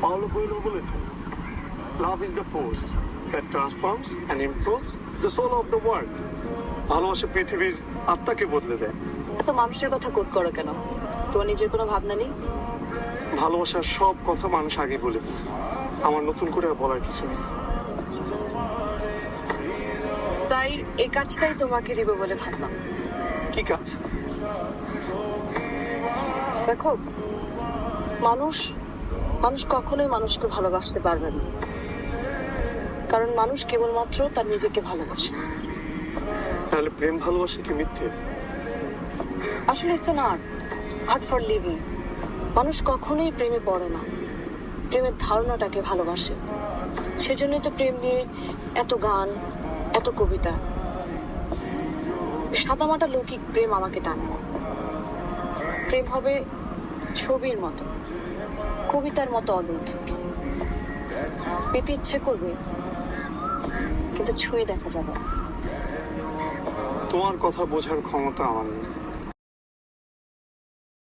Paulo Coelho বলেছেন, love is the force that transforms and improves the soul of the world. ভালোবাসা পৃথিবীর আত্মাকে বদলে দেয়। এত মানুষের কথা কোট করো কেন? তোমার নিজের কোনো ভাবনা নেই? ভালোবাসার সব কথা মানুষ আগে বলে ফেলছে, আমার নতুন করে আর বলার কিছু নেই। তাই এই কাজটাই তোমাকে দিব বলে ভাবলাম। কি কাজ? দেখো, মানুষ মানুষ কখনোই মানুষকে ভালোবাসতে পারবে না, কারণ মানুষ কেবলমাত্র তার নিজেকে ভালোবাসে। তাহলে প্রেম ভালোবাসা কি মিথ্যে? আসলে it's an art for living. মানুষ কখনোই প্রেমে পড়ে না, প্রেমের ধারণাটাকে ভালোবাসে। সেজন্যই তো প্রেম নিয়ে এত গান, এত কবিতা। সাদামাটা লৌকিক প্রেম আমাকে টানে না। প্রেম হবে ছবির মতো, কবিতার মতো অলৌকিক। পেতে ইচ্ছে করবে, কিন্তু ছুঁয়ে দেখা যাবে না। তোমার কথা বোঝার ক্ষমতা আমার নেই।